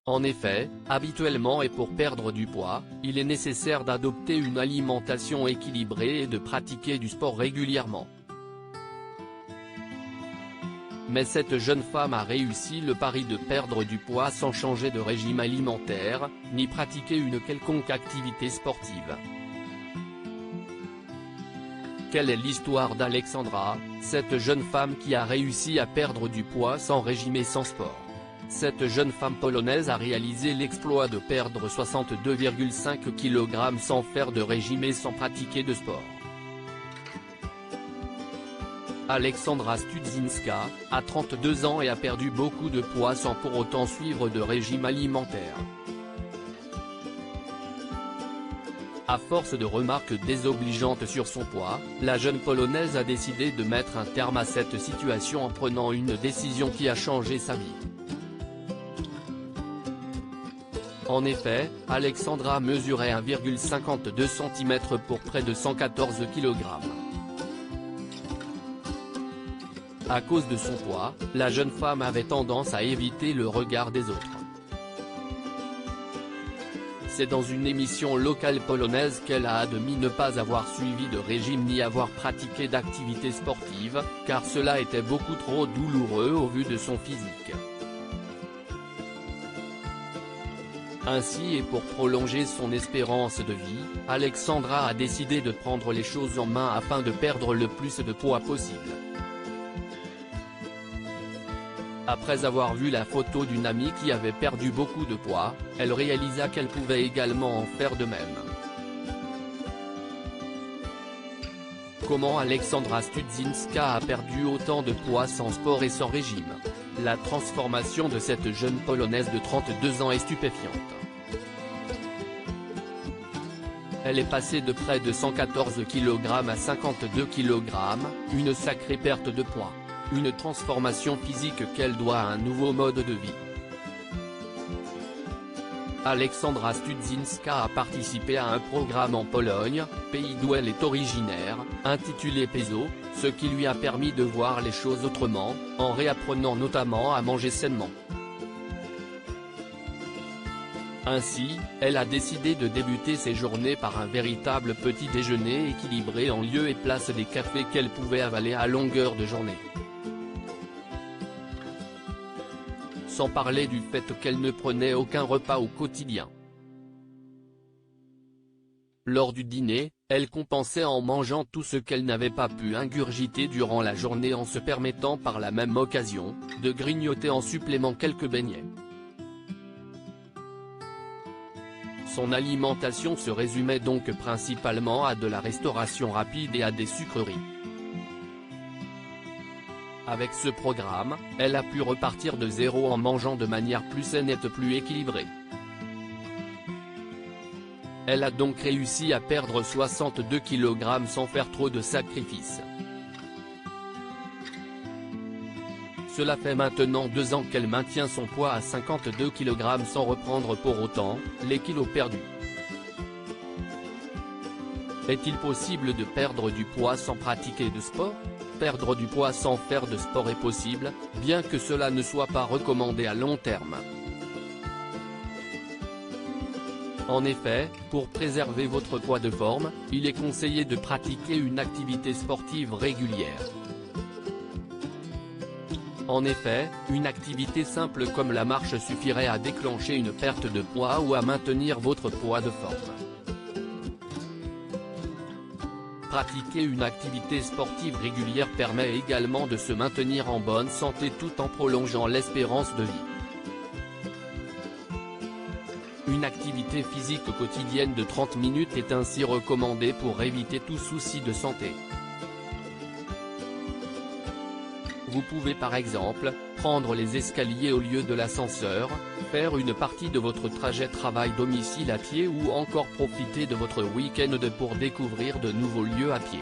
En effet, habituellement et pour perdre du poids, il est nécessaire d'adopter une alimentation équilibrée et de pratiquer du sport régulièrement. Mais cette jeune femme a réussi le pari de perdre du poids sans changer de régime alimentaire, ni pratiquer une quelconque activité sportive. Quelle est l'histoire d'Alexandra, cette jeune femme qui a réussi à perdre du poids sans régime et sans sport? Cette jeune femme polonaise a réalisé l'exploit de perdre 62,5 kg sans faire de régime et sans pratiquer de sport. Alexandra Studzinska a 32 ans et a perdu beaucoup de poids sans pour autant suivre de régime alimentaire. À force de remarques désobligeantes sur son poids, la jeune Polonaise a décidé de mettre un terme à cette situation en prenant une décision qui a changé sa vie. En effet, Alexandra mesurait 1,52 cm pour près de 114 kg. À cause de son poids, la jeune femme avait tendance à éviter le regard des autres. C'est dans une émission locale polonaise qu'elle a admis ne pas avoir suivi de régime ni avoir pratiqué d'activité sportive, car cela était beaucoup trop douloureux au vu de son physique. Ainsi et pour prolonger son espérance de vie, Alexandra a décidé de prendre les choses en main afin de perdre le plus de poids possible. Après avoir vu la photo d'une amie qui avait perdu beaucoup de poids, elle réalisa qu'elle pouvait également en faire de même. Comment Alexandra Studzinska a perdu autant de poids sans sport et sans régime? La transformation de cette jeune Polonaise de 32 ans est stupéfiante. Elle est passée de près de 114 kg à 52 kg, une sacrée perte de poids. Une transformation physique qu'elle doit à un nouveau mode de vie. Alexandra Studzinska a participé à un programme en Pologne, pays d'où elle est originaire, intitulé PESO, ce qui lui a permis de voir les choses autrement, en réapprenant notamment à manger sainement. Ainsi, elle a décidé de débuter ses journées par un véritable petit déjeuner équilibré en lieu et place des cafés qu'elle pouvait avaler à longueur de journée. Sans parler du fait qu'elle ne prenait aucun repas au quotidien. Lors du dîner, elle compensait en mangeant tout ce qu'elle n'avait pas pu ingurgiter durant la journée en se permettant par la même occasion, de grignoter en supplément quelques beignets. Son alimentation se résumait donc principalement à de la restauration rapide et à des sucreries. Avec ce programme, elle a pu repartir de zéro en mangeant de manière plus saine et plus équilibrée. Elle a donc réussi à perdre 62 kg sans faire trop de sacrifices. Cela fait maintenant 2 ans qu'elle maintient son poids à 52 kg sans reprendre pour autant les kilos perdus. Est-il possible de perdre du poids sans pratiquer de sport? Perdre du poids sans faire de sport est possible, bien que cela ne soit pas recommandé à long terme. En effet, pour préserver votre poids de forme, il est conseillé de pratiquer une activité sportive régulière. En effet, une activité simple comme la marche suffirait à déclencher une perte de poids ou à maintenir votre poids de forme. Pratiquer une activité sportive régulière permet également de se maintenir en bonne santé tout en prolongeant l'espérance de vie. Une activité physique quotidienne de 30 minutes est ainsi recommandée pour éviter tout souci de santé. Vous pouvez par exemple, prendre les escaliers au lieu de l'ascenseur, faire une partie de votre trajet travail-domicile à pied ou encore profiter de votre week-end pour découvrir de nouveaux lieux à pied.